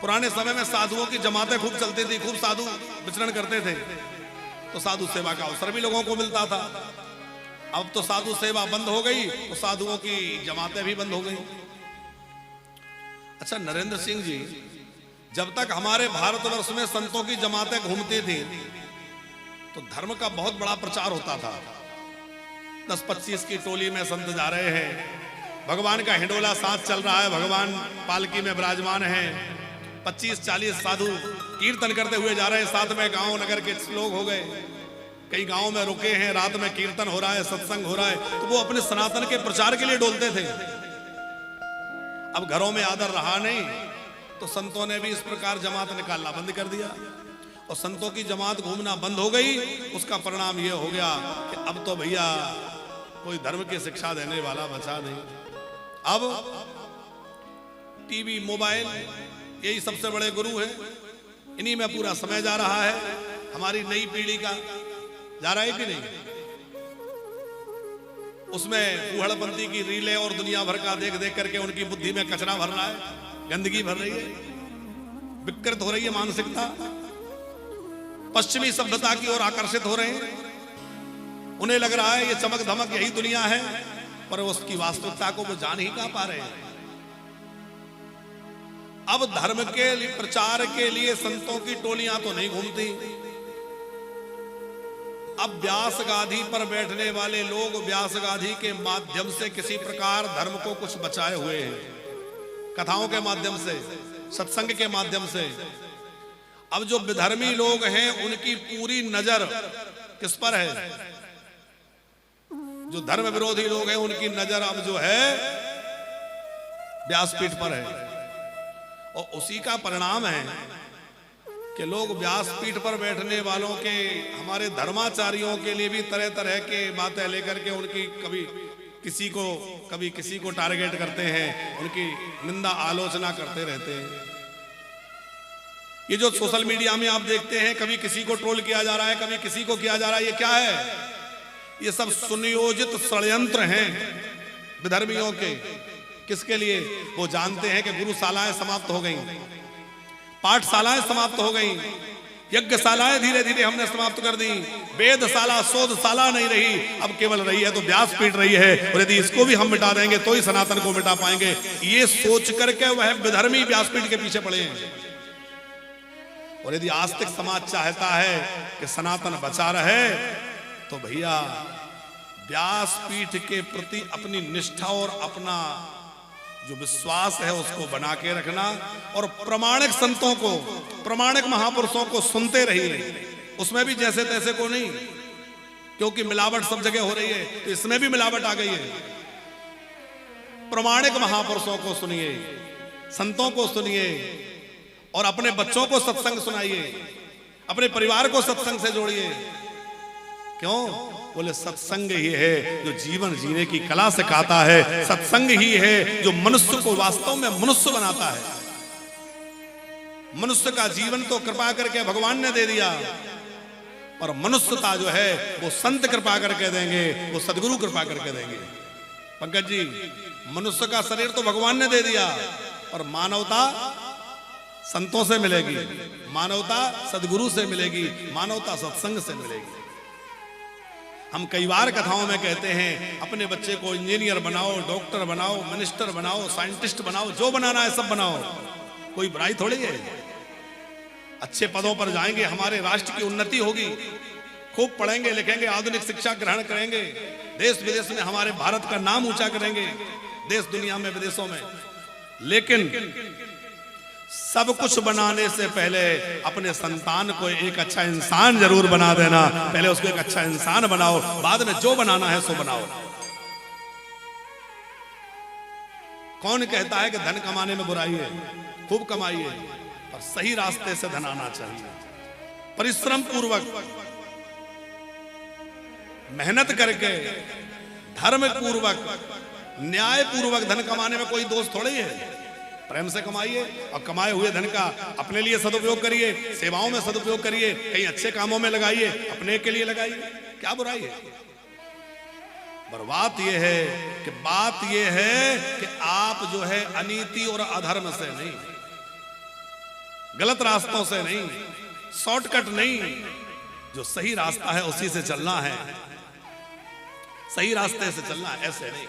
पुराने समय में साधुओं की जमातें खूब चलती थी, खूब साधु विचरण करते थे, तो साधु सेवा का अवसर भी लोगों को मिलता था। अब तो साधु सेवा बंद हो गई तो साधुओं की जमातें भी बंद हो गई। अच्छा नरेंद्र सिंह जी, जब तक हमारे भारतवर्ष में संतों की जमातें घूमती थी तो धर्म का बहुत बड़ा प्रचार होता था। 10-25 की टोली में संत जा रहे हैं, भगवान का हिंडोला साथ चल रहा है, भगवान पालकी में विराजमान है, 25-40 साधु कीर्तन करते हुए जा रहे हैं, साथ में गांव नगर के लोग हो गए, कई गांव में रुके हैं, रात में कीर्तन हो रहा है, सत्संग हो रहा है, तो वो अपने सनातन के प्रचार के लिए डोलते थे। अब घरों में आदर रहा नहीं तो संतों ने भी इस प्रकार जमात निकालना बंद कर दिया और संतों की जमात घूमना बंद हो गई। उसका परिणाम यह हो गया कि अब तो भैया कोई धर्म की शिक्षा देने वाला बचा नहीं। अब टीवी मोबाइल यही सबसे बड़े गुरु है, इन्हीं में पूरा समय जा रहा है। हमारी नई पीढ़ी का जा रहा है कि नहीं? उसमें फूहड़पंथी की रीलें और दुनिया भर का देख देख करके उनकी बुद्धि में कचरा भर रहा है, गंदगी भर रही है, विकृत हो रही है मानसिकता, पश्चिमी सभ्यता की ओर आकर्षित हो रहे हैं। उन्हें लग रहा है ये चमक धमक यही दुनिया है, पर उसकी वास्तविकता को वो जान ही कहां पा रहे हैं। अब धर्म के प्रचार के लिए संतों की टोलियां तो नहीं घूमती। अब व्यास गाधी पर बैठने वाले लोग व्यास गाधी के माध्यम से किसी प्रकार धर्म को कुछ बचाए हुए हैं, कथाओं के माध्यम से, सत्संग के माध्यम से। अब जो विधर्मी लोग हैं उनकी पूरी नजर किस पर है? जो धर्म विरोधी लोग हैं उनकी नजर अब जो है व्यासपीठ पर है, और उसी का परिणाम है कि लोग व्यासपीठ पर बैठने वालों के, हमारे धर्माचार्यों के लिए भी तरह तरह के बातें लेकर के उनकी कभी किसी को टारगेट करते हैं, उनकी निंदा आलोचना करते रहते हैं। ये जो सोशल मीडिया में आप देखते हैं, कभी किसी को ट्रोल किया जा रहा है, कभी किसी को किया जा रहा है, ये क्या है? ये सब सुनियोजित षड्यंत्र हैं विधर्मियों के। किसके लिए? वो जानते हैं कि गुरुशालाएं समाप्त हो गई, पाठशालाएं समाप्त हो गई, यज्ञशालाएं धीरे धीरे हमने समाप्त कर दी, वेदशाला शोधशाला नहीं रही, अब केवल रही है तो व्यासपीठ रही है, और यदि इसको भी हम मिटा देंगे तो ही सनातन को मिटा पाएंगे। ये सोच करके वह विधर्मी व्यासपीठ के पीछे पड़े हैं। और यदि आस्तिक समाज चाहता है कि सनातन बचा रहे तो भैया व्यासपीठ के प्रति अपनी निष्ठा और अपना जो विश्वास है उसको बना के रखना, और प्रमाणिक संतों को, प्रमाणिक महापुरुषों को सुनते रहिए। उसमें भी जैसे तैसे को नहीं, क्योंकि मिलावट सब जगह हो रही है तो इसमें भी मिलावट आ गई है। प्रमाणिक महापुरुषों को सुनिए, संतों को सुनिए, और अपने बच्चों को सत्संग सुनाइए, अपने परिवार को सत्संग से जोड़िए। क्यों? बोले सत्संग ही है जो जीवन जीने की कला सिखाता है, सत्संग ही है जो मनुष्य को वास्तव में मनुष्य बनाता है। मनुष्य का जीवन तो कृपा करके भगवान ने दे दिया, पर मनुष्यता जो है वो संत कृपा करके देंगे, वो सदगुरु कृपा करके देंगे। पंकज जी, मनुष्य का शरीर तो भगवान ने दे दिया, पर मानवता संतों से मिलेगी, मानवता सदगुरु से मिलेगी, मानवता सत्संग से मिलेगी। हम कई बार कथाओं में कहते हैं अपने बच्चे को इंजीनियर बनाओ, डॉक्टर बनाओ, मिनिस्टर बनाओ, साइंटिस्ट बनाओ, जो बनाना है सब बनाओ, कोई बुराई थोड़ी है। अच्छे पदों पर जाएंगे, हमारे राष्ट्र की उन्नति होगी, खूब पढ़ेंगे लिखेंगे, आधुनिक शिक्षा ग्रहण करेंगे, देश विदेश में हमारे भारत का नाम ऊंचा करेंगे, देश दुनिया में विदेशों में। लेकिन सब कुछ बनाने से पहले अपने संतान को एक अच्छा इंसान जरूर बना देना। पहले उसको एक अच्छा इंसान बनाओ, बाद में जो बनाना है सो बनाओ। कौन कहता है कि धन कमाने में बुराई है? खूब कमाइए, पर सही रास्ते से धन आना चाहिए। परिश्रम पूर्वक, मेहनत करके, धर्म पूर्वक, न्याय पूर्वक धन कमाने में कोई दोष थोड़ी है। प्रेम से कमाइए, और कमाए हुए धन का अपने लिए सदुपयोग करिए, सेवाओं में सदुपयोग करिए, कहीं अच्छे कामों में लगाइए, अपने के लिए लगाइए, क्या बुराई है? पर बात यह है कि आप जो है अनीति और अधर्म से नहीं, गलत रास्तों से नहीं, शॉर्टकट नहीं, जो सही रास्ता है उसी से चलना है, सही रास्ते से चलना है, ऐसे नहीं।